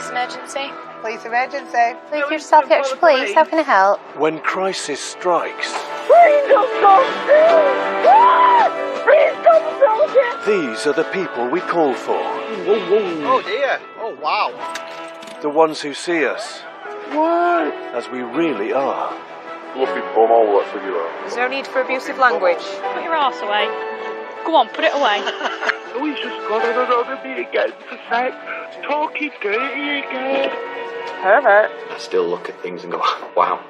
Police emergency. Police emergency. Leaford South Yorkshire Police, how can I help? When crisis strikes, these are the people we call for. Oh dear. Oh wow. The ones who see us as we really are. There's no need for abusive language. Put your arse away. Go on, put it away. Oh, he's just got another me again for sex. Talking dirty again. Pervert. I still look at things and go, wow,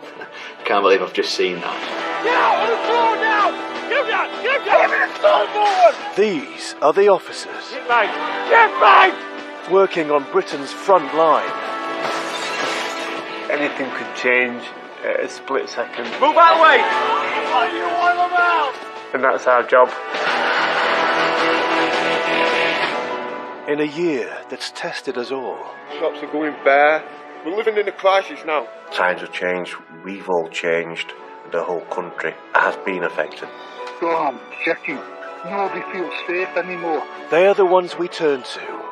can't believe I've just seen that. Now, on the floor now! Give that! Give that! Give me the stone forward! These are the officers Get back! Get back! working on Britain's front line. Anything could change at a split second. Move that way! What do you want them out? And that's our job. In a year that's tested us all, Shops are going bare. We're living in a crisis now. Times have changed, we've all changed, the whole country has been affected. Storm, checking. Nobody feels safe anymore. they are the ones we turn to.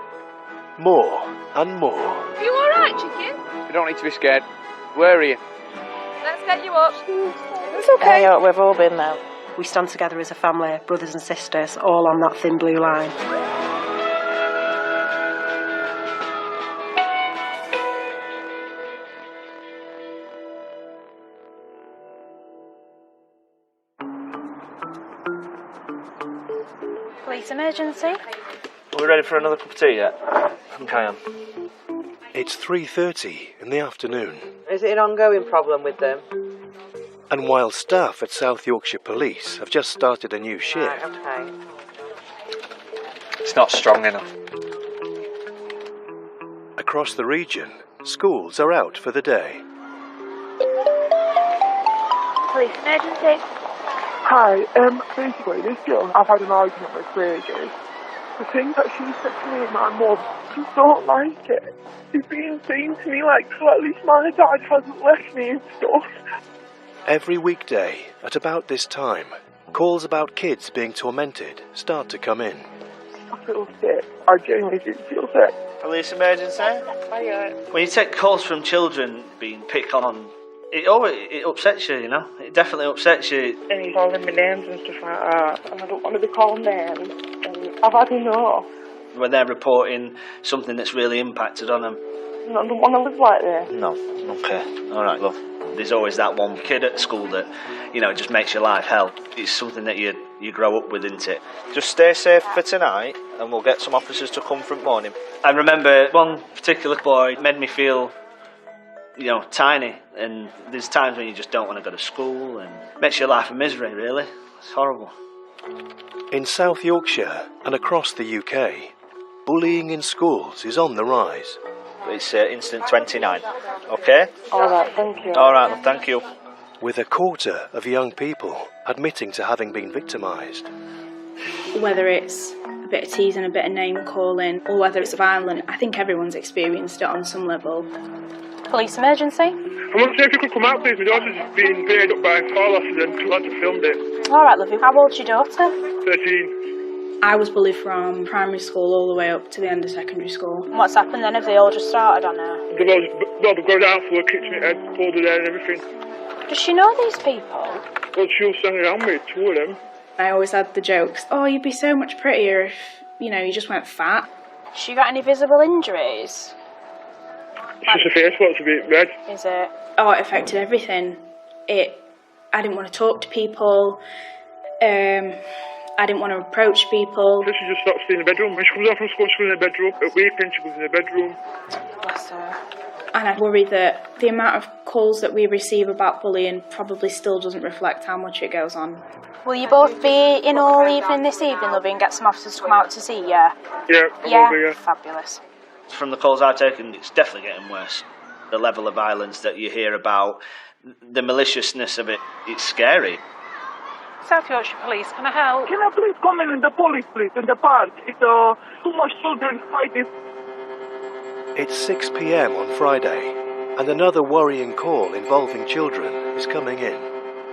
More and more. Are you alright, chicken? You don't need to be scared. Where are you? Let's get you up. It's okay. Yeah, we've all been there. We stand together as a family, brothers and sisters, all on that thin blue line. Police emergency. Are we ready for another cup of tea yet? I think I am. It's 3:30 in the afternoon, Is it an ongoing problem with them? and while staff at South Yorkshire Police have just started a new shift, Okay. It's not strong enough. across the region, schools are out for the day. Police emergency. Hi, basically this girl, I've had an argument with for ages. The things that she said to me and my mum, I just don't like it. She's been saying to me like, so at least my dad hasn't left me and stuff. Every weekday, at about this time, calls about kids being tormented start to come in. I feel sick. I genuinely do feel sick. Police emergency? Hiya. When you take calls from children being picked on, it upsets you, you know? It definitely upsets you. And he's calling me names and stuff like that, and I don't want to be called names. And I've had enough. When they're reporting something that's really impacted on them. And I don't want to live like this. No. Okay. All right, love. There's always that one kid at school that, you know, just makes your life hell. It's something that you grow up with, isn't it? Just stay safe for tonight, and we'll get some officers to come front morning. I remember one particular boy made me feel, you know, tiny, and there's times when you just don't want to go to school, and it makes your life a misery, really. It's horrible. In South Yorkshire and across the UK, bullying in schools is on the rise. It's incident 29, okay? All right, thank you. All right, well, thank you. With a quarter of young people admitting to having been victimised. Whether it's a bit of teasing, a bit of name calling, or whether it's violent, I think everyone's experienced it on some level. Police emergency. I want to say if you could come out, please. My daughter's been paid up by a fall officer and two lads have filmed it. All right, lovely. How old's your daughter? 13. I was bullied from primary school all the way up to the end of secondary school. What's happened then? Have they all just started on her? They've gone out for a kitchen head, pulled her there and everything. Does she know these people? Well, she was standing around me, two of them. I always had the jokes, oh, you'd be so much prettier if, you know, you just went fat. She got any visible injuries? It's just her face looks a bit red. Is it? Oh, it affected everything. I didn't want to talk to people. I didn't want to approach people. So she just stopped staying in the bedroom. When she comes out from school, she goes in the bedroom. At weekend, she goes in the bedroom. Bless her. And I worry that the amount of calls that we receive about bullying probably still doesn't reflect how much it goes on. Will you both be in all evening this evening, lovey, and get some officers to come out to see you? Yeah, Yeah? probably, yeah. Fabulous. From the calls I've taken, it's definitely getting worse. The level of violence that you hear about, the maliciousness of it, it's scary. South Yorkshire Police, can I help? Can I please come in the police, please, in the park? It's too much children fighting. It's 6 p.m. on Friday, and another worrying call involving children is coming in.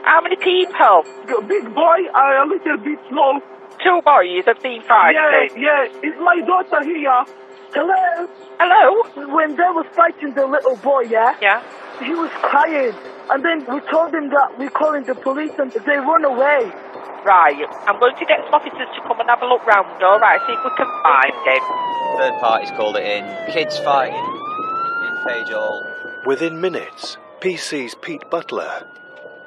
How many people? The big boy, a little bit small. 2 boys have been fighting. Yeah, it's my daughter here. Hello? Hello? When they was fighting the little boy, yeah? Yeah? He was crying. And then we told him that we're calling the police and they run away. Right, I'm going to get some officers to come and have a look round, alright, see if we can find him. Third parties called it in. Kids fighting in Page Hall. Within minutes, PC's Pete Butler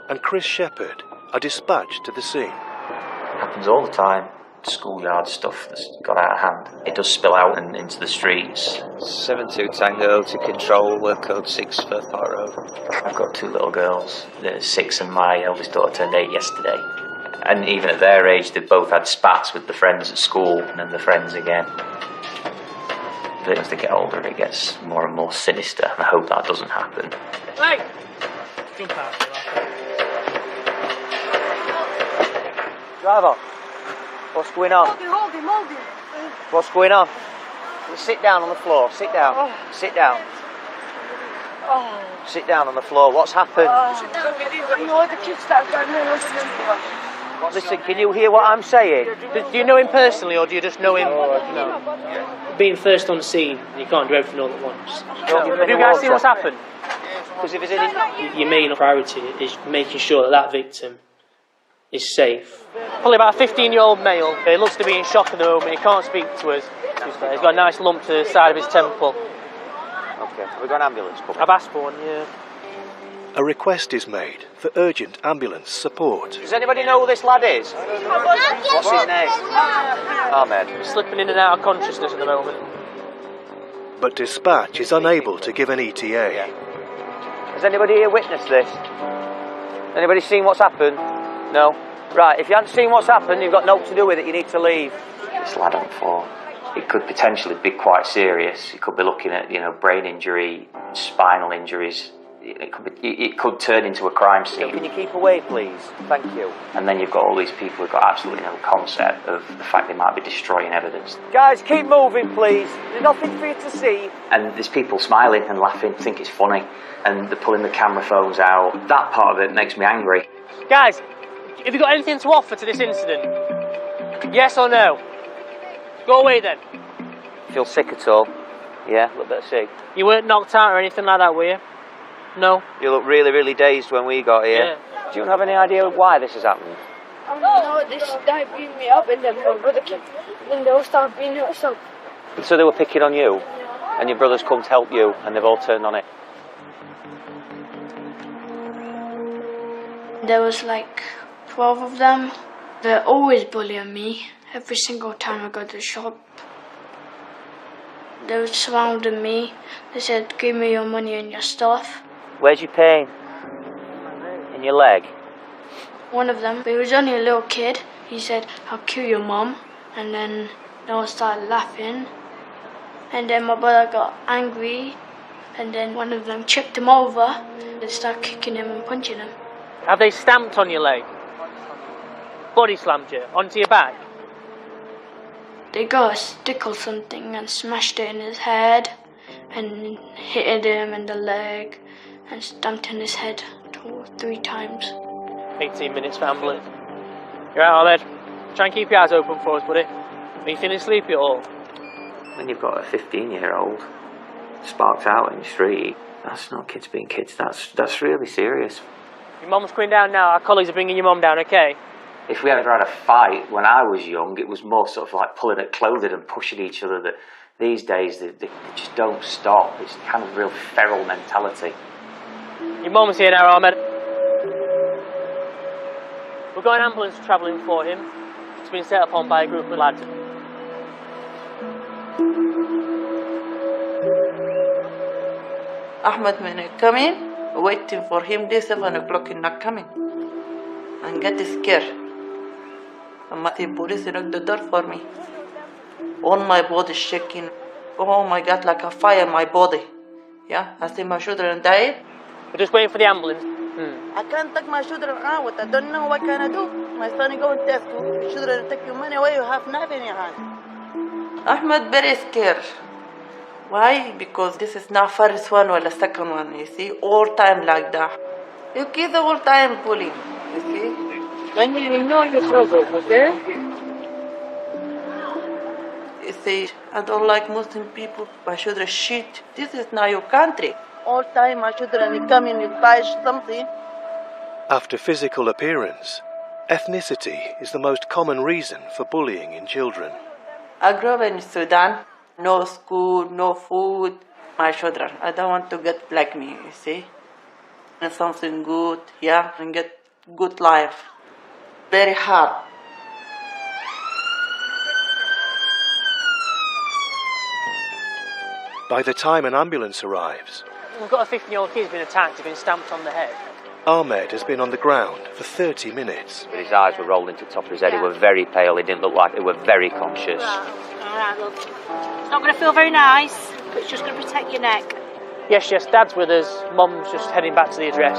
and Chris Shepherd are dispatched to the scene. Happens all the time. Schoolyard stuff that's got out of hand. It does spill out and into the streets. 72 Tango to control, work code 6 Firth Park Road. I've got two little girls. They're 6 and my eldest daughter turned 8 yesterday. And even at their age, they both had spats with the friends at school and then the friends again. But as they get older, it gets more and more sinister, and I hope that doesn't happen. Hey! Jump out. Driver, what's going on? Hold him. What's going on? Sit down on the floor, sit down. Oh. Sit down. Sit down on the floor, what's happened? No, the kids that got Listen, can you hear what I'm saying? Do you know him personally, or do you just know him? No. Being first on the scene, you can't do everything all at once. Have you guys seen what's happened? Because if there's any... Your main priority is making sure that victim is safe. Probably about a 15-year-old male. He looks to be in shock at the moment. He can't speak to us. He's got a nice lump to the side of his temple. Okay, we've got an ambulance coming. I've asked for one, yeah. A request is made for urgent ambulance support. Does anybody know who this lad is? What's his name? Ahmed. He's slipping in and out of consciousness at the moment. But dispatch is unable to give an ETA. Has anybody here witnessed this? Anybody seen what's happened? No? Right, if you haven't seen what's happened, you've got nothing to do with it, you need to leave. This lad on 4, it could potentially be quite serious. You could be looking at, brain injury, spinal injuries. It could turn into a crime scene. Can you keep away, please? Thank you. And then you've got all these people who've got absolutely no concept of the fact they might be destroying evidence. Guys, keep moving, please. There's nothing for you to see. And there's people smiling and laughing, think it's funny, and they're pulling the camera phones out. That part of it makes me angry. Guys, have you got anything to offer to this incident? Yes or no? Go away then. Feel sick at all? Yeah, a little bit of sick. You weren't knocked out or anything like that, were you? No. You look really, really dazed when we got here. Yeah. Do you have any idea why this has happened? No, they started beating me up and then my brother came. Then they all started beating us up. So they were picking on you, and your brothers come to help you, and they've all turned on it. There was like 12 of them. They're always bullying me every single time I go to the shop. They were surrounding me. They said, give me your money and your stuff. Where's your pain? In your leg? One of them, he was only a little kid. He said, I'll kill your mum. And then they all started laughing. And then my brother got angry. And then one of them chipped him over. They started kicking him and punching him. Have they stamped on your leg? Body slammed you? Onto your back? They got a stick or something and smashed it in his head. And hit him in the leg. And stamped in his head 3 times. 18 minutes for ambulance. You're right, Ahmed. Try and keep your eyes open for us, buddy. Are you feeling sleepy at all? When you've got a 15-year-old sparked out in the street, that's not kids being kids. That's really serious. Your mum's coming down now. Our colleagues are bringing your mum down, okay? If we ever had a fight when I was young, it was more sort of like pulling at clothing and pushing each other. That these days they just don't stop. It's kind of real feral mentality. Your mum's here now, Ahmed. We've got an ambulance travelling for him. It's been set upon by a group of lads. Ahmed, when I come in, waiting for him, day 7 o'clock, he's not coming. And get scared. And the police knocked the door for me. All my body shaking. Oh my God, like a fire in my body. Yeah, I see my children died. We're just waiting for the ambulance. I can't take my children out. I don't know what can I do. My son is going to school. The children take your money away. You have knife in your hand. Ahmed very scared. Why? Because this is not first one or the second one. You see, all time like that. You keep the whole time pulling. You see. When you know your trouble, okay? You say, I don't like Muslim people. My children shit. This is not your country. All time my children come in and buy something. After physical appearance, ethnicity is the most common reason for bullying in children. I grew up in Sudan. No school, no food. My children, I don't want to get like me, you see. And something good, yeah, and get good life. Very hard. By the time an ambulance arrives, We've got a 15-year-old kid who's been attacked, he's been stamped on the head. Ahmed has been on the ground for 30 minutes. His eyes were rolled into the top of his head, he was very pale, he didn't look like, he was very conscious. Alright, love. It's not going to feel very nice, but it's just going to protect your neck. Yes, Dad's with us. Mum's just heading back to the address.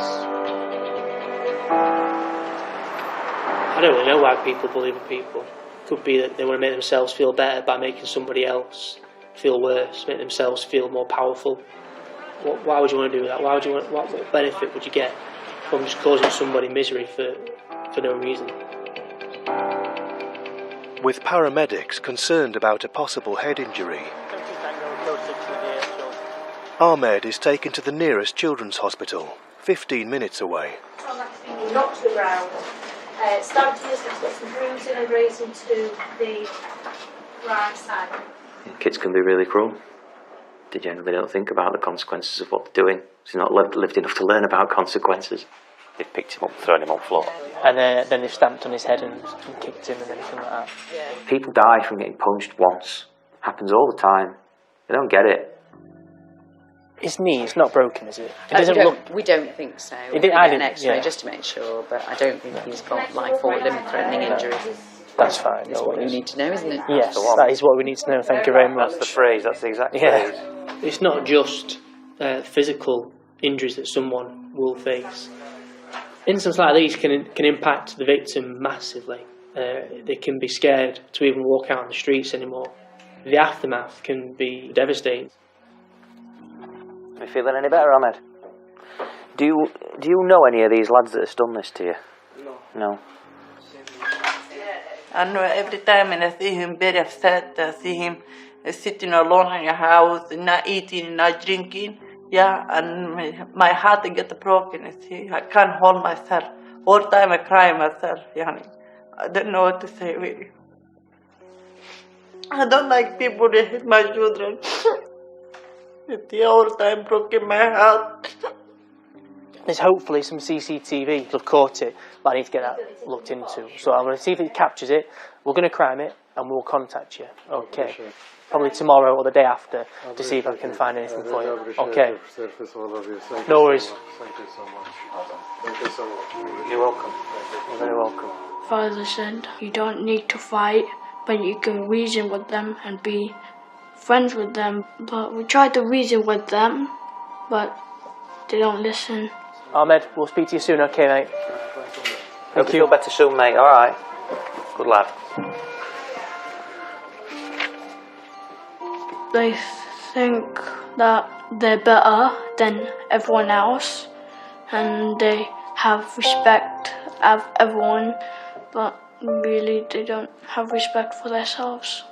I don't really know why people bully other people. Could be that they want to make themselves feel better by making somebody else feel worse, make themselves feel more powerful. Why would you want to do that? Why would you want? What benefit would you get from just causing somebody misery for no reason? With paramedics concerned about a possible head injury, Ahmed is taken to the nearest children's hospital, 15 minutes away. Knocked to the ground, stabbed to the chest, got some bruising and grazing to the right side. Kids can be really cruel. They generally don't think about the consequences of what they're doing. They're not lived enough to learn about consequences. They've picked him up, thrown him on the floor. And then they've stamped on his head and kicked him and everything like that. People die from getting punched once. Happens all the time. They don't get it. His knee is not broken, is it? It doesn't look. We don't think so. I Get an didn't. X-ray Yeah. just to make sure, but I don't think he's got life or limb-threatening injuries. That's fine. That's what you need to know, isn't it? Yes, that is what we need to know. Thank you very much. That's the phrase, that's the exact phrase. It's not just physical injuries that someone will face. Incidents like these can impact the victim massively. They can be scared to even walk out on the streets anymore. The aftermath can be devastating. Are you feeling any better, Ahmed? Do you know any of these lads that have done this to you? No. I know every time when I see him very upset, I see him sitting alone in your house, not eating, not drinking, yeah, and my heart gets broken, you see. I can't hold myself. All the time I cry myself, yeah. I don't know what to say, really. I don't like people that hit my children. It's all the time broken my heart. There's hopefully some CCTV to have caught it, but I need to get that looked into. So I'm going to see if it captures it. We're going to crime it, and we'll contact you. Okay. Probably tomorrow or the day after to see if I can find anything for you. Okay. No worries. Thank you so much. Thank you so much. You're welcome. You're very welcome. Father said, you don't need to fight, but you can reason with them and be friends with them. But we try to reason with them, but they don't listen. Ahmed, we'll speak to you soon, okay, mate? Hope you feel better soon, mate. All right. Good lad. They think that they're better than everyone else, and they have respect of everyone, but really they don't have respect for themselves.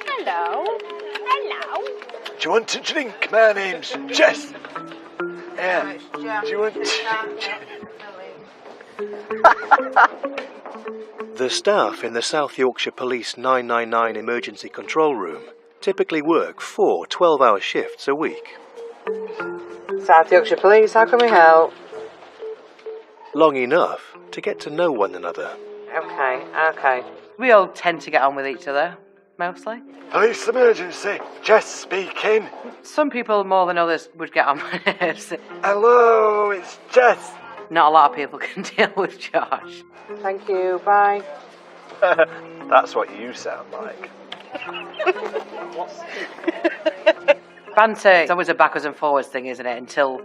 Hello. Hello. Do you want a drink? My name's Jess. Yeah. Do you want The staff in the South Yorkshire Police 999 emergency control room typically work 4 12-hour shifts a week. South Yorkshire Police, how can we help? Long enough to get to know one another. Okay. We all tend to get on with each other, mostly. Police emergency. Jess speaking. Some people more than others would get on with it. Hello, it's Jess. Not a lot of people can deal with Josh. Thank you, bye. That's what you sound like. Banter is always a backwards and forwards thing, isn't it? Until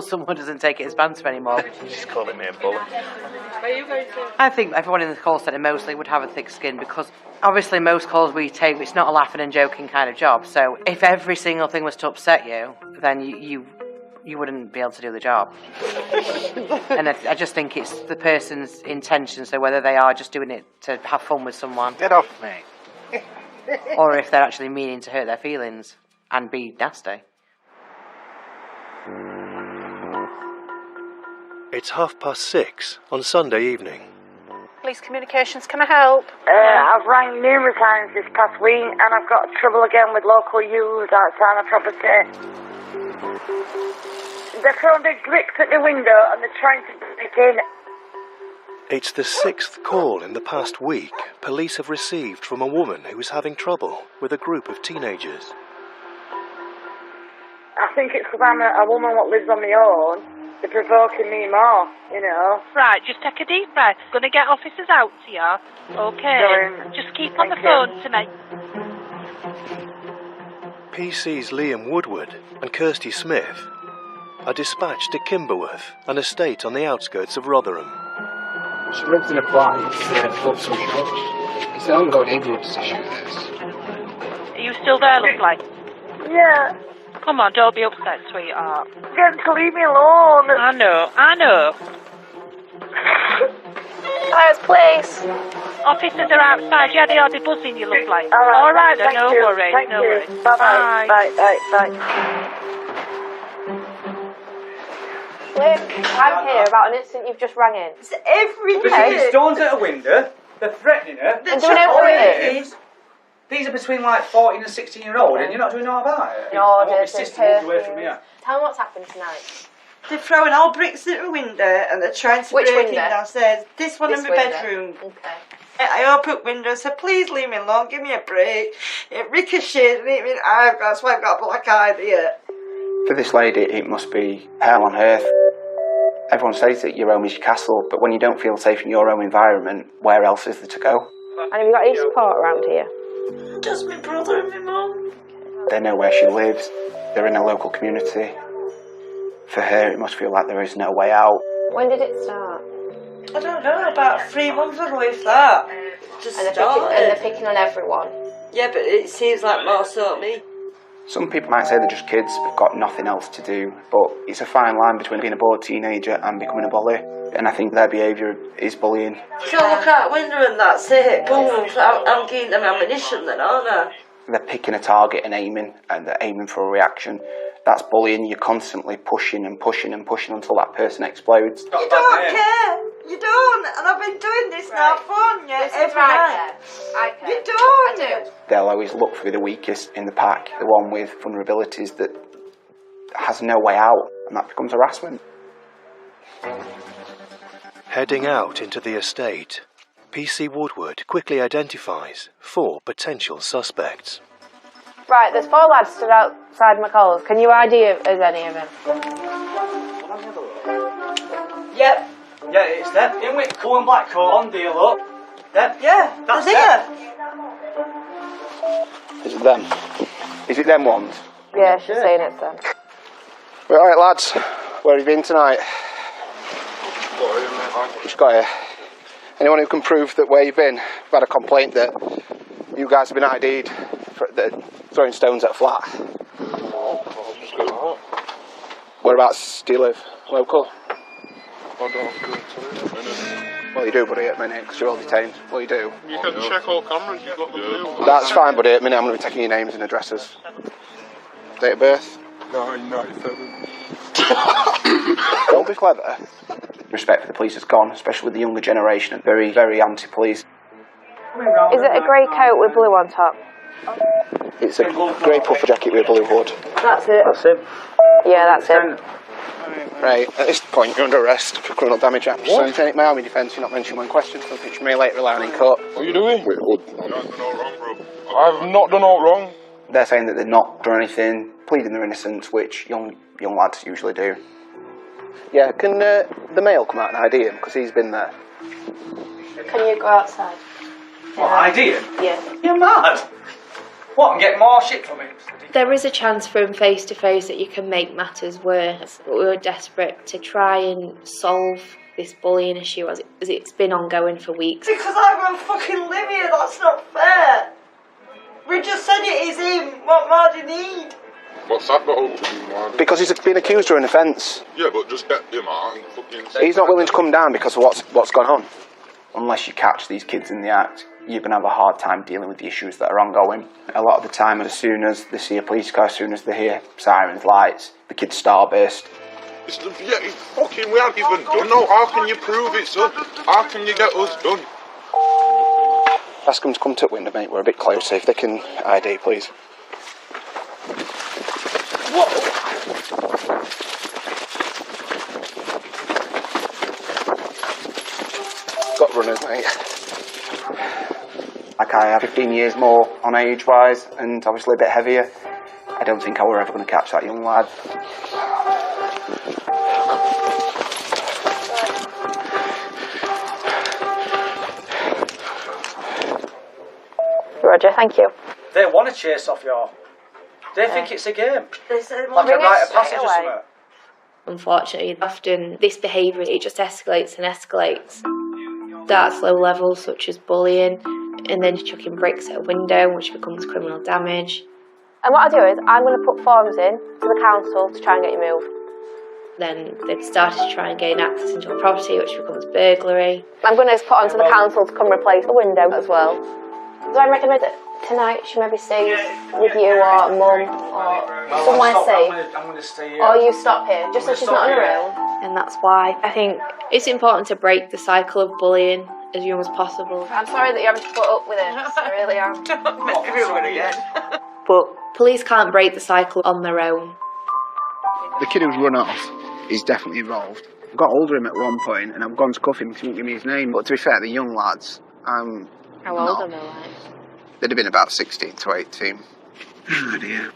someone doesn't take it as banter anymore. She's calling me a bully. I think everyone in the call centre mostly would have a thick skin because obviously most calls we take, it's not a laughing and joking kind of job. So if every single thing was to upset you, then you you wouldn't be able to do the job. And I just think it's the person's intention, so whether they are just doing it to have fun with someone. Get off me. Or if they're actually meaning to hurt their feelings and be nasty. It's 6:30 on Sunday evening. Police communications, can I help? I've rang numerous times this past week and I've got trouble again with local youths outside my property. They're throwing big bricks at the window and they're trying to break in. It's the 6th call in the past week police have received from a woman who was having trouble with a group of teenagers. I think it's because I'm a woman that lives on my own. They're provoking me more, you know. Right, just take a deep breath. Gonna get officers out to you. Okay. Just keep on the phone to me. PC's Liam Woodward and Kirsty Smith are dispatched to Kimberworth, an estate on the outskirts of Rotherham. She lives in a flat in Folsom Church. It's an ongoing influence issue, this. Are you still there, lovely? Yeah. Come on, don't be upset, sweetheart. Get to leave me alone. I know. Highest place. Officers are outside, yeah, they are, they're buzzing you, lovely. All right, then, no worries, Thank no you. worries. Bye-bye. Bye. Look, I'm here about an incident you've just rang in. It's every They're throwing stones at a window. They're threatening her. And doing everything. These are between like 14 and 16-year-old, and you're not doing all about it. No, I want my sister moved away from here. Tell me what's happened tonight. They're throwing all bricks at the window and they're trying to Which break window? in downstairs. This one This in my window? bedroom. Okay. I open up window and said, please leave me alone, give me a break. It ricocheted and hit me in the eye, that's why I've got a black eye here. For this lady, it must be hell on earth. Everyone says that your home is your castle, but when you don't feel safe in your own environment, where else is there to go? And have you got any support around here? Just my brother and my mum. They know where she lives, they're in a local community. For her, it must feel like there is no way out. When did it start? I don't know, about 3 months ago if that. Just And started. they're picking on everyone. Yeah, but it seems like more so me. Some people might say they're just kids, they've got nothing else to do, but it's a fine line between being a bored teenager and becoming a bully. And I think their behaviour is bullying. So look out the window and that's it. Boom, I'm giving them ammunition then, aren't I? They're picking a target and they're aiming for a reaction. That's bullying. You're constantly pushing and pushing and pushing until that person explodes. You don't care. You don't. And I've been doing this now for you every night. I care. You don't. I do. They'll always look for the weakest in the pack, the one with vulnerabilities that has no way out, and that becomes harassment. Heading out into the estate, PC Woodward quickly identifies 4 potential suspects. Right, there's 4 lads stood outside McCall's. Can you ID as any of them? Yep. Yeah, it's them. In with blue and black coat on, deal up. Them. Yeah, That's they're them. Is it them? Is it them ones? Yeah, she's saying it's them. Right, alright lads, where have you been tonight? Just got here. Anyone who can prove that where you've been? We've had a complaint that you guys have been ID'd for throwing stones at a flat. Whereabouts do you live? Local? Well, you do, buddy, at a minute, because you're all detained. Well, you do. You can check all cameras, you've got the blue. That's fine, buddy. At a minute, I'm going to be taking your names and addresses. Date of birth? 1997. Don't be clever. Respect for the police has gone, especially with the younger generation, and very, very anti-police. Is it a grey coat with blue on top? It's a grey puffer jacket with a blue hood. That's it. That's him. Yeah, that's him. Right, at this point, you're under arrest for criminal damage act. So you take my army defence, you're not mentioning one question, so picture me later relying in court. What are you doing? I've not done all wrong. They're saying that they've not done anything, pleading their innocence, which young lads usually do. Yeah, can the male come out and ID him, because he's been there? Can you go outside? What, idea? Yeah. You're mad. What, and get more shit from him? There is a chance from face to face that you can make matters worse, but we were desperate to try and solve this bullying issue as it's been ongoing for weeks. Because I won't fucking live here, that's not fair. We just said it is him, what more do you need? What's that got to do, man? Because he's been accused of an offence. Yeah, but just get him out and fucking... He's not willing to come down because of what's gone on. Unless you catch these kids in the act, you're going to have a hard time dealing with the issues that are ongoing. A lot of the time, as soon as they see a police car, as soon as they hear sirens, lights, the kids starburst. Yeah, fucking, we haven't even done no. How can you prove it, son? How can you get us done? Ask them to come to the window, mate. We're a bit closer. If they can ID, please. Got runners, mate. Like I have 15 years more on age-wise and obviously a bit heavier. I don't think I were ever going to catch that young lad. Roger, thank you. They want to chase off you. They think it's a game. They said, like a rite of passage or something. Unfortunately, often this behaviour, it just escalates and escalates. Starts low levels such as bullying, and then chucking bricks at a window, which becomes criminal damage. And what I do is, I'm going to put forms in to the council to try and get you moved. Then they've started to try and gain access into a property, which becomes burglary. I'm going to put onto the council to come replace the window as well. So I recommend that tonight she maybe stays with you or mum or somewhere safe. I'm going to stay here. Or you stop here, just so she's not on her own. And that's why I think it's important to break the cycle of bullying as young as possible. I'm sorry that you're having to put up with it. I really am. But police can't break the cycle on their own. The kid who's run off is definitely involved. I got hold of him at one point and I've gone to cuff him because he won't give me his name. But to be fair, the young lads, how old are they like? They'd have been about 16 to 18. Oh dear.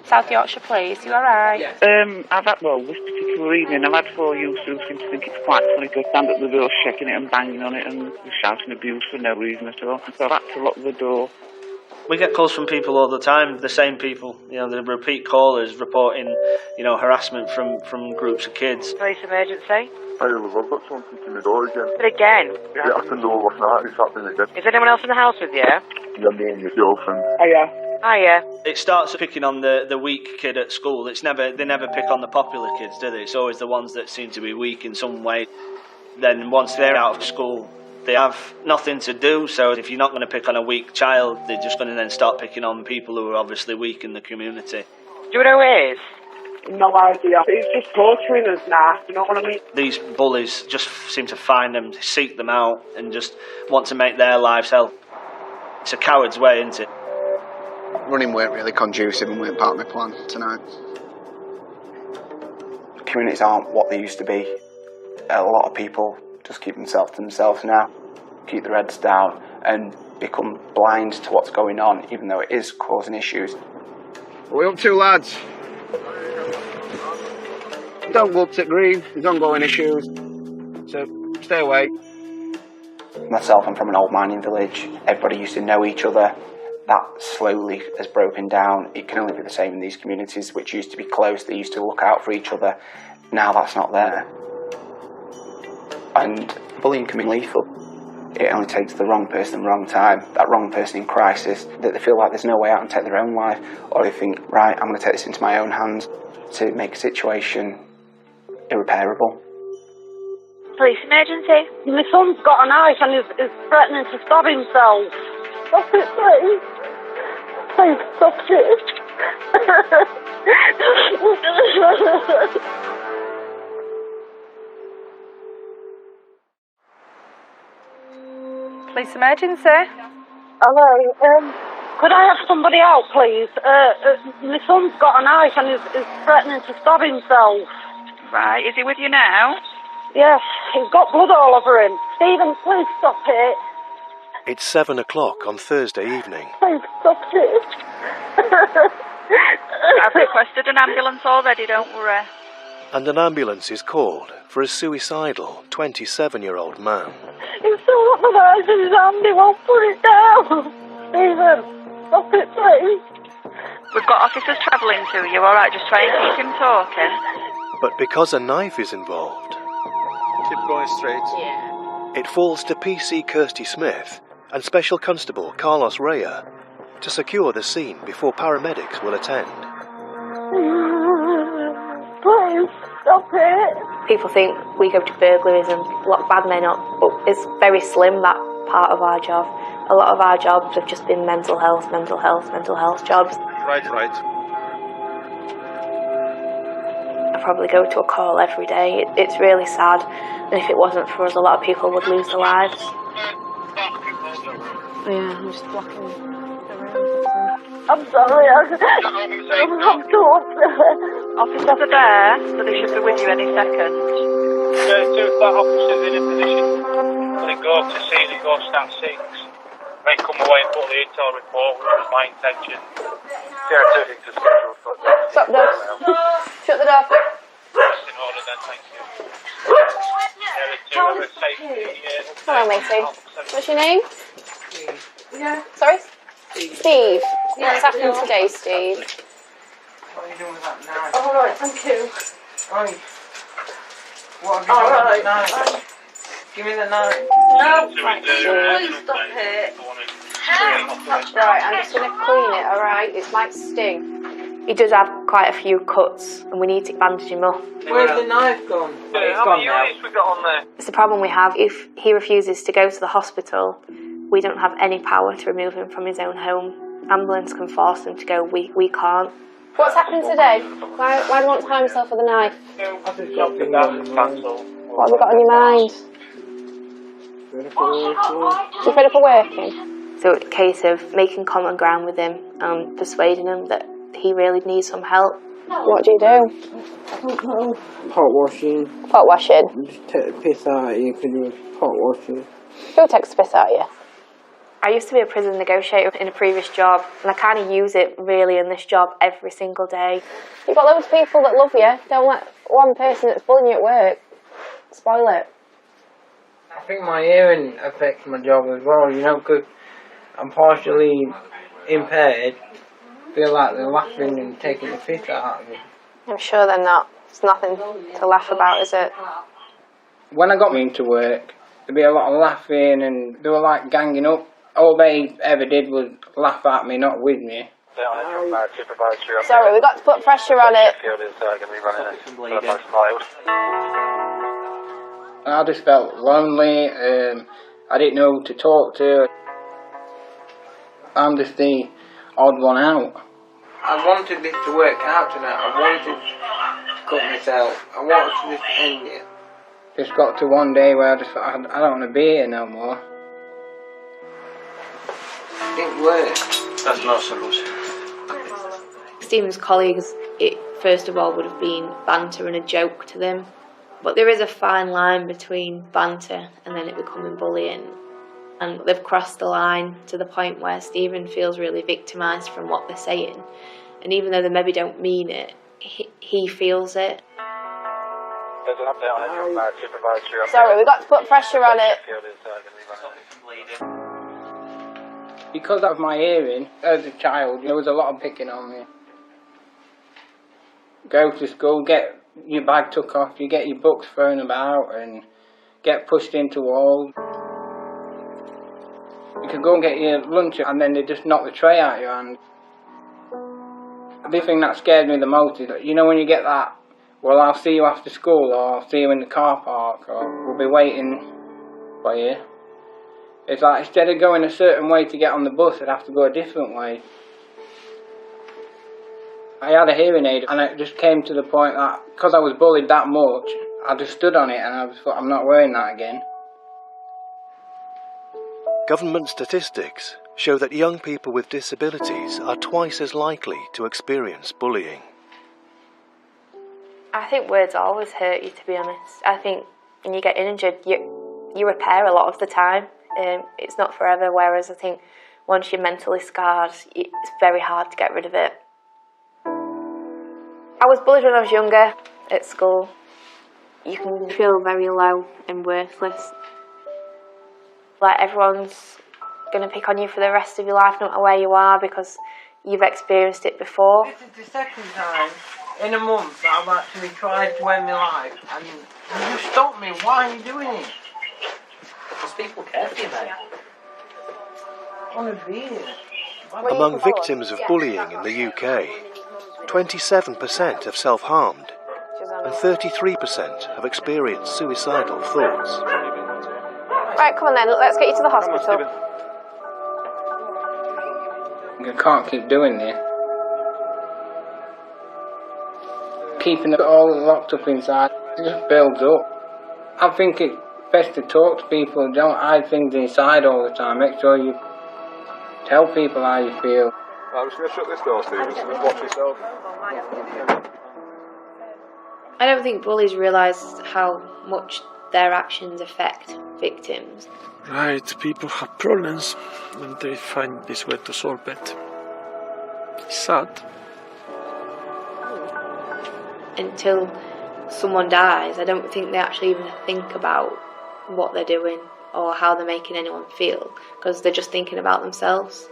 South Yorkshire Police, you alright? I've had, this particular evening, I've had 4 youths who seem to think it's quite funny to stand at the door shaking it and banging on it and shouting abuse for no reason at all. So I've had to lock the door. We get calls from people all the time, the same people, the repeat callers reporting, harassment from groups of kids. Police emergency? Hey, love, I've got someone kicking the door again. But again? Yeah, it happened all last night, it's happening again. Is anyone else in the house with you? Yeah, me and your girlfriend. Hiya. It starts picking on the weak kid at school. They never pick on the popular kids, do they? It's always the ones that seem to be weak in some way. Then once they're out of school, they have nothing to do, so if you're not going to pick on a weak child, they're just going to then start picking on people who are obviously weak in the community. Do you know who it is? No idea. It's just torturing us now, you know what I mean? These bullies just seem to find them, seek them out, and just want to make their lives hell. It's a coward's way, isn't it? Running weren't really conducive and weren't part of my plan tonight. Communities aren't what they used to be. A lot of people just keep themselves to themselves now, keep their heads down and become blind to what's going on, even though it is causing issues. What are we up to, lads? Don't go up to Green, there's ongoing issues, so stay away. Myself, I'm from an old mining village. Everybody used to know each other. That slowly has broken down. It can only be the same in these communities, which used to be close. They used to look out for each other. Now that's not there. And bullying can be lethal. It only takes the wrong person, wrong time, that wrong person in crisis, that they feel like there's no way out and take their own life, or they think, right, I'm going to take this into my own hands to make a situation irreparable. Police emergency? My son's got a knife and is threatening to stab himself. Stop it, please. Please, stop it. Police emergency? Hello, could I have somebody out, please? My son's got a knife and is threatening to stab himself. Right, is he with you now? Yes, he's got blood all over him. Stephen, please stop it. It's 7 o'clock on Thursday evening. Please stop it. I've requested an ambulance already, don't worry. And an ambulance is called for a suicidal 27-year-old man. He's still got the knife in his hand, he won't put it down. Stephen, stop it, please. We've got officers travelling to you, alright, just try and keep him talking. But because a knife is involved, Keep going straight. Yeah. it falls to PC Kirsty Smith and Special Constable Carlos Rea to secure the scene before paramedics will attend. Please, stop it. People think we go to burglaries and lock bad men up, but it's very slim, that part of our job. A lot of our jobs have just been mental health jobs. Right. I probably go to a call every day. It's really sad, and if it wasn't for us, a lot of people would lose their lives. Yeah, I'm just blocking the room. I'm sorry, I'm so upset. Officers are there, so they should be with you any second. Two flat officers in a position. When they go to scene, they go stat 6. They come away and put the intel report, which was my intention. Stop, Dad. Shut the door. In order then, thank you. Hello, matey. What's your name? Yeah. Sorry? Steve. What's happening today, Steve? What are you doing with that knife? All right, thank you. Right. What have you done with that knife? Give me the knife. No, Please stop it. Right, I'm just going to clean it, alright? It might sting. He does have quite a few cuts, and we need to bandage him up. Where's the knife gone? How many units we got on there? It's the problem we have. If he refuses to go to the hospital, we don't have any power to remove him from his own home. Ambulance can force him to go, we can't. What's happening today? Why do you want to harm yourself with a knife? I think that's cancelled. What have you got on your mind? You fed up for working? So it's a case of making common ground with him and persuading him that he really needs some help. What do you do? Pot washing. Pot washing? Just take the piss out of you because you were pot washing. Who takes the piss out of you? I used to be a prison negotiator in a previous job, and I kind of use it really in this job every single day. You've got loads of people that love you. Don't let one person that's bullying you at work spoil it. I think my hearing affects my job as well, you know, because I'm partially impaired. Feel like they're laughing and taking the piss out of me. I'm sure they're not. It's nothing to laugh about, is it? When I got me into work, there'd be a lot of laughing and they were like ganging up. All they ever did was laugh at me, not with me. Sorry, we've got to put pressure on it. I just felt lonely. I didn't know who to talk to. I'm just the odd one out. I wanted this to work out tonight. I wanted to cut myself. I wanted to just end it. Just got to one day where I just thought, I don't want to be here no more. It didn't work. That's no solution. Stephen's colleagues, it first of all would have been banter and a joke to them. But there is a fine line between banter and then it becoming bullying. And they've crossed the line to the point where Stephen feels really victimised from what they're saying. And even though they maybe don't mean it, he feels it. There's an update on it from our supervisor. Sorry, we've got to put pressure on it. Because of my hearing, as a child, there was a lot of picking on me. Go to school, get your bag took off, you get your books thrown about and get pushed into walls. You could go and get your lunch and then they just knock the tray out of your hand. The thing that scared me the most is, you know, when you get that, well, I'll see you after school, or I'll see you in the car park, or we'll be waiting for you. It's like, instead of going a certain way to get on the bus, I'd have to go a different way. I had a hearing aid, and it just came to the point that, because I was bullied that much, I just stood on it, and I just thought, I'm not wearing that again. Government statistics show that young people with disabilities are twice as likely to experience bullying. I think words always hurt you, to be honest. I think when you get injured, you repair a lot of the time. It's not forever, whereas I think once you're mentally scarred, it's very hard to get rid of it. I was bullied when I was younger at school. You can feel very low and worthless. Like everyone's going to pick on you for the rest of your life, no matter where you are, because you've experienced it before. This is the second time in a month that I've actually tried to end my life, and you just stopped me. Why are you doing it? Because people care for you, mate. I want to be here. Among victims of bullying in the UK, 27% have self-harmed, and 33% have experienced suicidal thoughts. Right, come on then, let's get you to the hospital. You can't keep doing this. Keeping it all locked up inside, it just builds up. I think it's best to talk to people, don't hide things inside all the time. Make sure you tell people how you feel. I'm just going to shut this door, Stephen, so just watch yourself. I don't think bullies realise how much their actions affect victims. Right, people have problems and they find this way to solve it. It's sad. Until someone dies, I don't think they actually even think about what they're doing or how they're making anyone feel, because they're just thinking about themselves.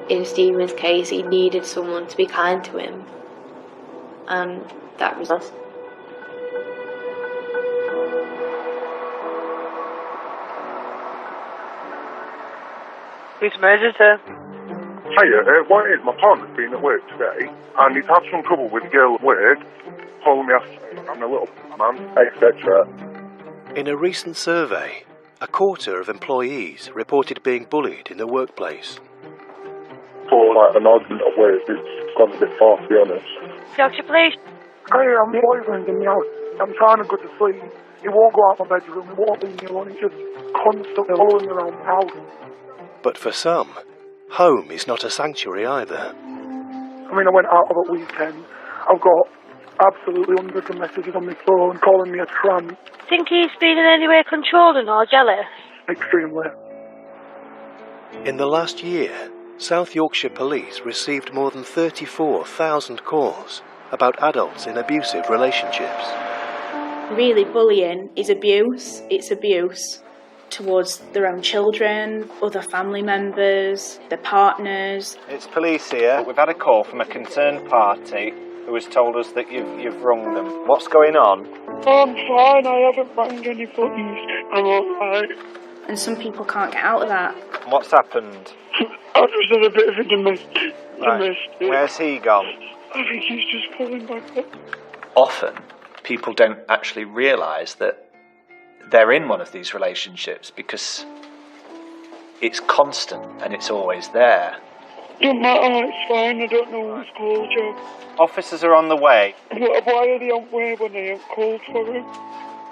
In Stephen's case, he needed someone to be kind to him, and that was us. It's emergency. Hiya, what it is, my partner's been at work today, and he's had some trouble with a girl at work, calling me I'm a little man, etc. In a recent survey, a quarter of employees reported being bullied in the workplace. For like an argument at work, it's gone a bit far, to be honest. Doctor, please. Hey, I'm boyfriend in the house. I'm trying to go to sleep. He won't go out of my bedroom, he won't leave me alone, he's just constantly following me around the house. But for some, home is not a sanctuary either. I mean, I went out of a weekend. I've got absolutely hundreds of messages on my phone calling me a tramp. Think he's been in any way controlling or jealous? Extremely. In the last year, South Yorkshire Police received more than 34,000 calls about adults in abusive relationships. Really, bullying is abuse. It's abuse towards their own children, other family members, their partners. It's police here. We've had a call from a concerned party who has told us that you've rung them. What's going on? I'm fine, I haven't banged any buttons. I'm alright. And some people can't get out of that. What's happened? I've just had a bit of a domestic. Where's he gone? I think he's just pulling back up. Often, people don't actually realise that they're in one of these relationships because it's constant and it's always there. Don't matter, it's fine, I don't know who's called you. Officers are on the way. Why are they on way when they haven't called for him?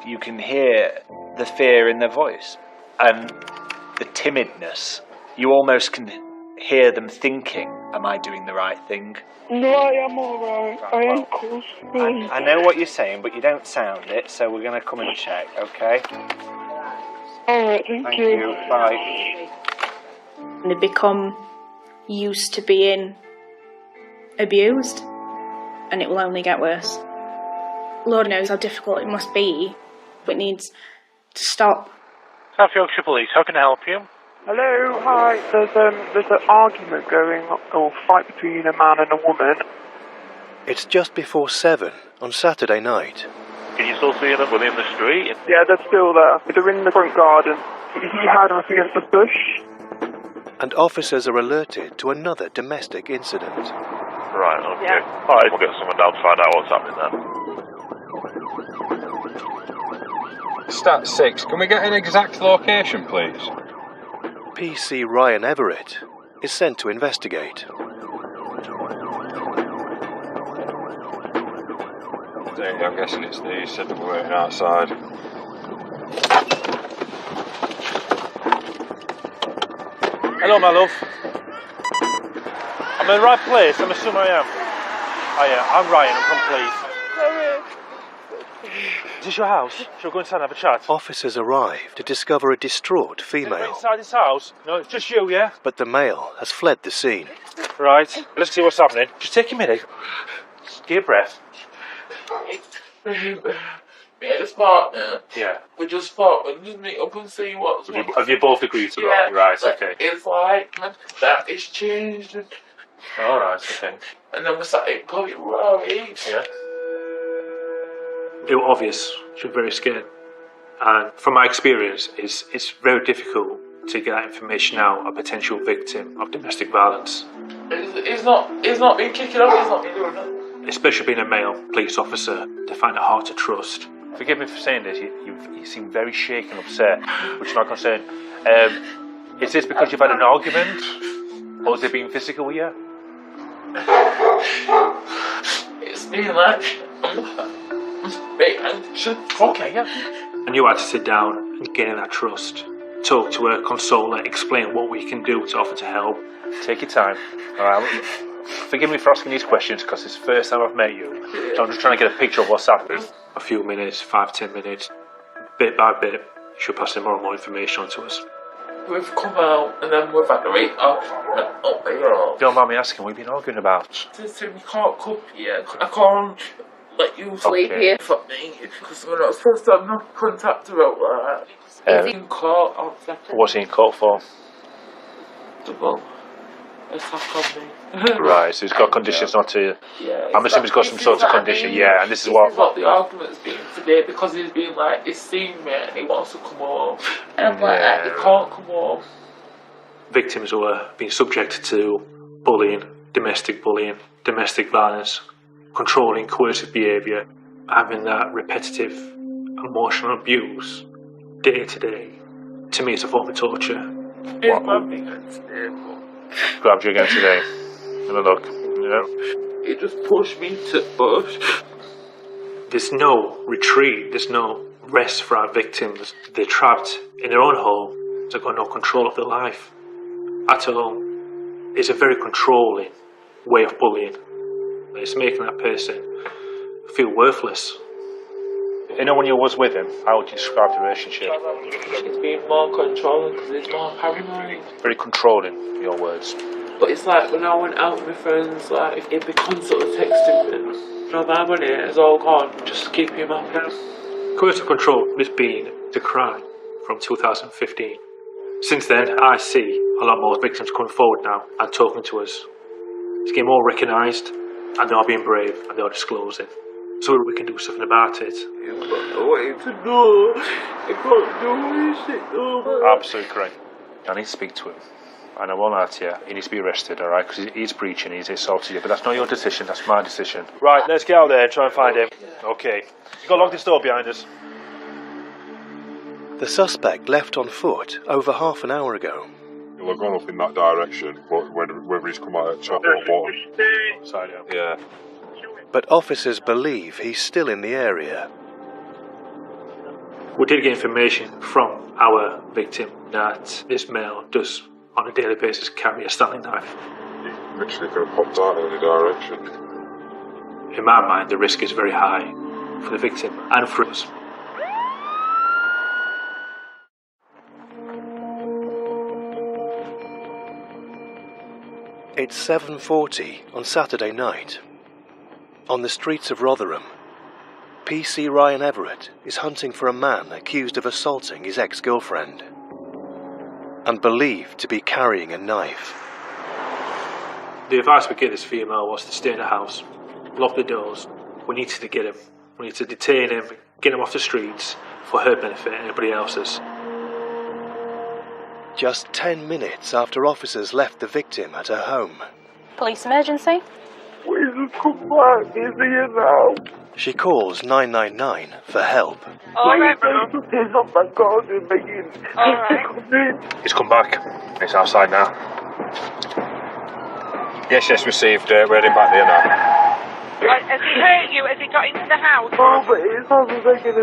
You can hear the fear in their voice and the timidness. You almost can hear them thinking, am I doing the right thing? No, I am alright. I am close. I know what you're saying, but you don't sound it, so we're going to come and check, okay? Alright, thank you. Bye. And they become used to being abused, and it will only get worse. Lord knows how difficult it must be, but it needs to stop. South Yorkshire Police, how can I help you? Hello, hi. There's an argument going on, or fight between a man and a woman. It's just before 7 on Saturday night. Can you still see them within the street? Yeah, they're still there. They're in the front garden. He had us against the bush. And officers are alerted to another domestic incident. Right, okay. Yeah. Alright, we'll get someone down to find out what's happening there. Stat 6, can we get an exact location, please? PC Ryan Everett is sent to investigate. I'm guessing it's the said that we're waiting outside. Hello, my love. I'm in the right place, I'm assuming I am. Oh yeah, I'm Ryan, I'm from police. Is this your house? Shall we go inside and have a chat? Officers arrive to discover a distraught female. Inside this house? No, it's just you, yeah? But the male has fled the scene. Right, let's see what's happening. Just take a minute. Get a breath. Me and his partner. Yeah. We just thought we'd just meet up and see what's Have you both agreed to that? Yeah, Right, but okay. It's like that is changed. Alright, okay. And then we started going right. Yeah. It was obvious she was very scared, and from my experience, it's very difficult to get that information out, a potential victim of domestic violence. He's not been kicking off, he's not been doing that. Especially being a male police officer, they find it hard to trust. Forgive me for saying this, you seem very shaken and upset, which is my concern. Is this because you've had an argument, or has it been physical with you? It's been like, I'm very anxious. Okay, yeah. And you had to sit down and gain that trust. Talk to her, console her, explain what we can do to offer to help. Take your time, alright? Forgive me for asking these questions because it's the first time I've met you, so I'm just trying to get a picture of what's happening. A few minutes, 5-10 minutes, bit by bit, she'll pass more and more information on to us. We've come out and then we've had to wait up here. Don't mind me asking, what have you been arguing about? They said we can't come here. I can't let you sleep here for me because we're not supposed to have no contact about that. He's in court on Saturday. What's he in court for? Double attack on me. Right, so he's got conditions not to... Yeah, I'm assuming he's got some sort of condition, yeah, and this is what the argument's been today, because he's been like, he's seen me and he wants to come home. And I'm like, he can't come home. Victims who are being subjected to bullying, domestic violence, controlling, coercive behaviour, having that repetitive emotional abuse day to day, to me it's a form of torture. Grabbed you again today. Have a look. Yeah. He just pushed me to push. There's no retreat, there's no rest for our victims. They're trapped in their own home. They've got no control of their life at all. It's a very controlling way of bullying. It's making that person feel worthless. You know, when you was with him, how would you describe the relationship? He's being more controlling because he's more paranoid. Very controlling, in your words. But it's like when I went out with my friends, like he'd be constantly texting me. No, my money is all gone, just keep him happy. Coercive control has been the crime from 2015. Since then, I see a lot more victims coming forward now and talking to us. It's getting more recognised, and they are being brave, and they are disclosing. So we can do something about it. You've got no way to know. You can't do anything over. Absolutely correct. I need to speak to him. And I won't lie to you, he needs to be arrested, alright? Because he's breaching, he's assaulted you. But that's not your decision, that's my decision. Right, let's get out there and try and find him. Okay. You've got to lock this door behind us. The suspect left on foot over half an hour ago. He'll have gone up in that direction, but whether he's come out at top or bottom. Side down. Yeah. But officers believe he's still in the area. We did get information from our victim that this male does, on a daily basis, carry a Stanley knife. He literally could have popped out in any direction. In my mind, the risk is very high for the victim and for us. It's 7:40 on Saturday night. On the streets of Rotherham, PC Ryan Everett is hunting for a man accused of assaulting his ex-girlfriend and believed to be carrying a knife. The advice we gave this female was to stay in the house, lock the doors. We needed to get him. We need to detain him, get him off the streets for her benefit and everybody else's. Just 10 minutes after officers left the victim at her home, Police emergency? Please come back, he's here now. she calls 999 for help. He's on my God, he's begging. Come in. He's come back. He's outside now. Yes, received. We're heading back there now. Has he hurt you? Has he got into the house? Oh, but he's also begging.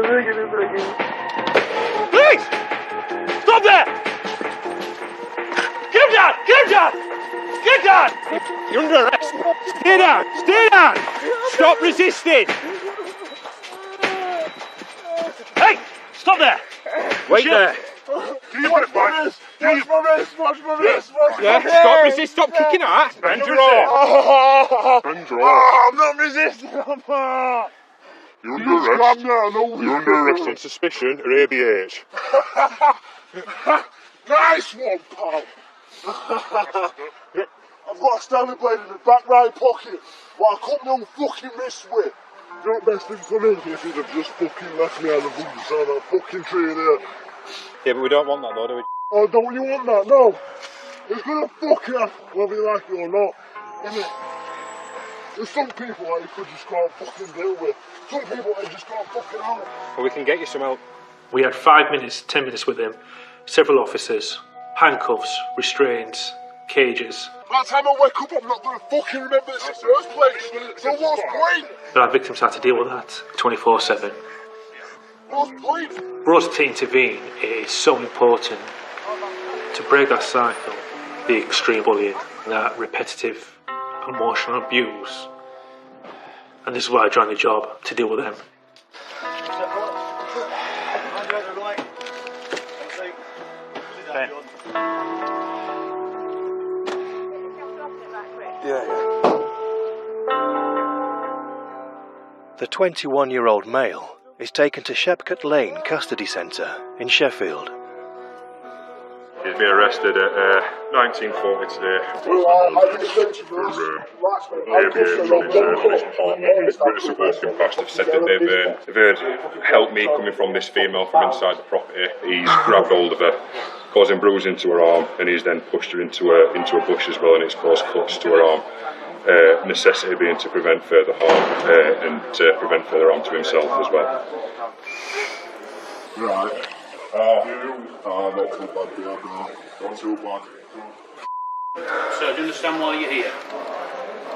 Please! Stop there! Get down! Get down! Get down! You're under arrest. Stay down! Stay down! Stop resisting! Hey! Stop there! Wait there! Do you want to fight? Watch my wrist! Yeah, stop resisting! Stop kicking out! Bend your arm! Bend your arm! I'm not resisting! You're under arrest. You're under arrest on suspicion of ABH. Nice one, pal. I've got a Stanley blade in the back right pocket. What I cut my own fucking wrist with. You know, best thing for me if you'd have just fucking left me on the boots on that fucking tree there. Yeah, but we don't want that though, do we? Oh, don't you want that? No. It's gonna fucking happen, whether you like it or not. Isn't it? There's some people that you could just can't fucking deal with. Some people that you just can't fucking help. Well, we can get you some help. We had 5 minutes, 10 minutes with him. Several officers, handcuffs, restraints, cages. By the time I wake up, I'm not gonna fucking remember this in the first place. So what's the point? But our victims had to deal with that 24/7. What's the point? For us to intervene, it is so important to break that cycle, the extreme bullying, that repetitive emotional abuse. And this is why I joined the job, to deal with them. Ben. Yeah. The 21-year-old male is taken to Shepcott Lane Custody Centre in Sheffield. He's been arrested at 1940 today for his British supporting past. They've said that they've heard help me coming from this female from inside the property. He's grabbed hold of her, causing bruising to her arm, and he's then pushed her into a bush as well, and it's caused cuts to her arm. Necessity being to prevent further harm and to prevent further harm to himself as well. Right. Not too bad, no. Not too bad. So, do you understand why you're here?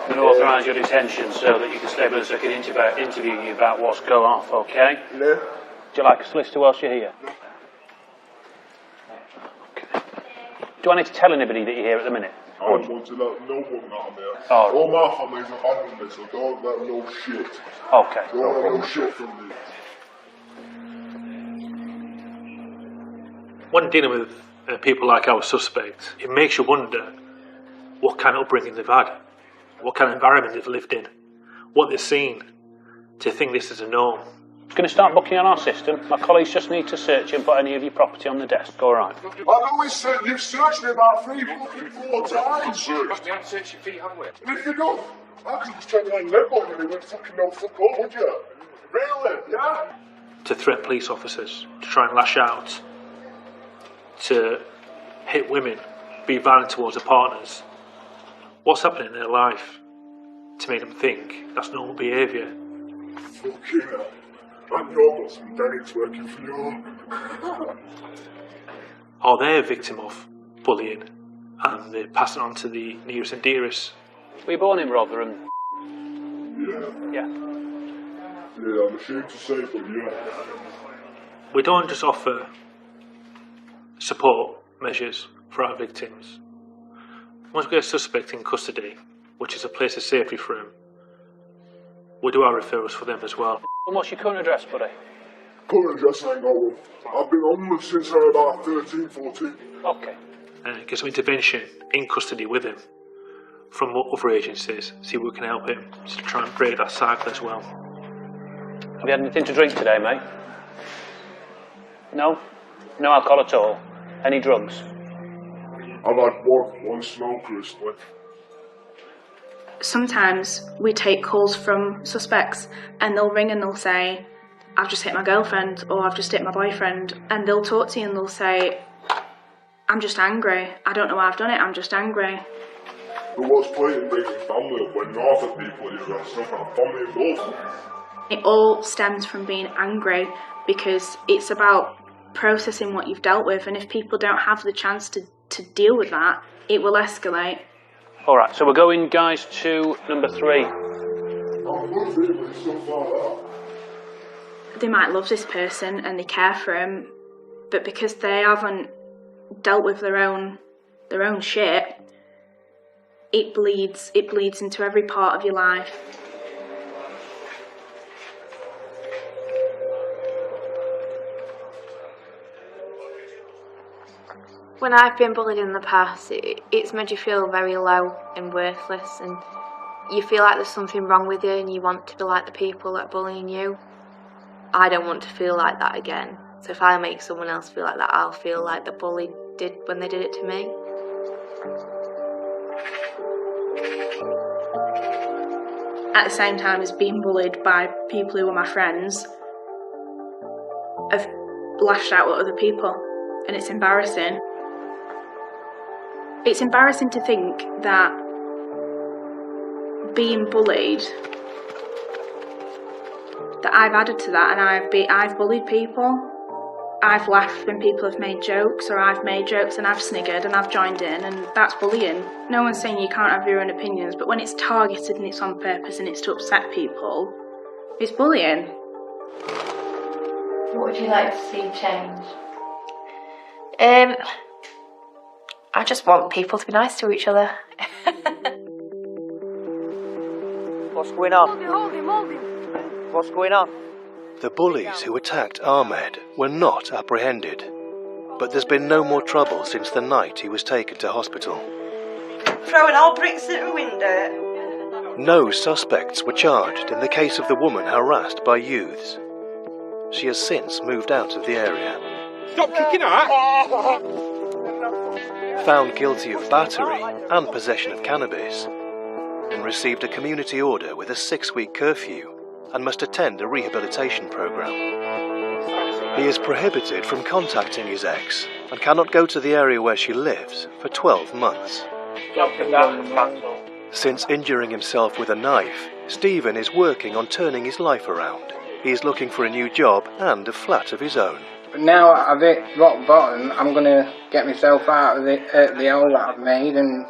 I'm going to authorise your detention so that you can stay with us. I can interview you about what's going off, okay? Yeah. Do you like a solicitor whilst you're here? Okay. Do I need to tell anybody that you're here at the minute? I don't want to let no one know I'm here. Oh. All my family's abandoned me, so don't let them know shit. Okay. Don't let them know shit from me. When dealing with people like our suspect, it makes you wonder what kind of upbringing they've had, what kind of environment they've lived in, what they've seen, to think this is a norm. I'm going to start booking on our system. My colleagues just need to search and put any of your property on the desk, alright? I've always said you've searched me about 3 fucking 4 times. We haven't searched your feet, have we? And if you don't, I could just turn around and leg on you and you wouldn't fucking know fuck all, would you? Really? Yeah? To threat police officers, to try and lash out, to hit women, be violent towards their partners. What's happening in their life to make them think that's normal behaviour? Fucking hell. I know I've got some daddies working for you. Are they a victim of bullying and they pass it on to the nearest and dearest? Were you born in Rotherham? Yeah. Yeah. Yeah, I'm ashamed to say, but yeah. We don't just offer support measures for our victims. Once we get a suspect in custody, which is a place of safety for him, we do our referrals for them as well. And what's your current address, buddy? Current address ain't got one. I've been homeless since I was about 13, 14. Okay. And get some intervention in custody with him from other agencies, see if we can help him to try and break that cycle as well. Have you had anything to drink today, mate? No? No alcohol at all? Any drugs? I've had one smoke recently. Sometimes we take calls from suspects and they'll ring and they'll say, I've just hit my girlfriend or I've just hit my boyfriend, and they'll talk to you and they'll say, I'm just angry. I don't know why I've done it, I'm just angry. But what's playing breaking family when half of people you've got some kind of family involved? It all stems from being angry because it's about processing what you've dealt with, and if people don't have the chance to deal with that, it will escalate. Alright, so we're going, guys, to number 3. They might love this person and they care for him, but because they haven't dealt with their own shit, it bleeds into every part of your life. When I've been bullied in the past, it's made you feel very low and worthless, and you feel like there's something wrong with you and you want to be like the people that are bullying you. I don't want to feel like that again. So if I make someone else feel like that, I'll feel like the bully did when they did it to me. At the same time as being bullied by people who are my friends, I've lashed out at other people, and it's embarrassing. It's embarrassing to think that being bullied, that I've added to that, and I've bullied people. I've laughed when people have made jokes, or I've made jokes and I've sniggered and I've joined in, and that's bullying. No one's saying you can't have your own opinions, but when it's targeted and it's on purpose and it's to upset people, it's bullying. What would you like to see change? I just want people to be nice to each other. What's going on? Hold him. What's going on? The bullies who attacked Ahmed were not apprehended, but there's been no more trouble since the night he was taken to hospital. Throwing all bricks at the window. No suspects were charged in the case of the woman harassed by youths. She has since moved out of the area. Stop kicking her! Found guilty of battery and possession of cannabis, and received a community order with a 6-week curfew and must attend a rehabilitation program. He is prohibited from contacting his ex and cannot go to the area where she lives for 12 months. Since injuring himself with a knife, Stephen is working on turning his life around. He is looking for a new job and a flat of his own. But now I've hit rock bottom, I'm going to get myself out of the hole that I've made and,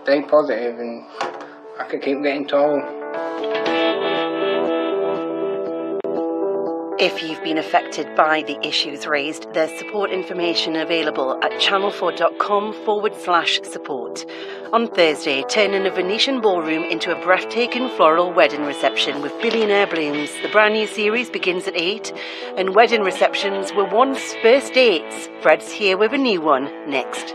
stay positive, and I could keep getting told. If you've been affected by the issues raised, there's support information available at channel4.com/support. On Thursday, turning a Venetian ballroom into a breathtaking floral wedding reception with billionaire blooms. The brand new series begins at 8, and wedding receptions were once first dates. Fred's here with a new one next.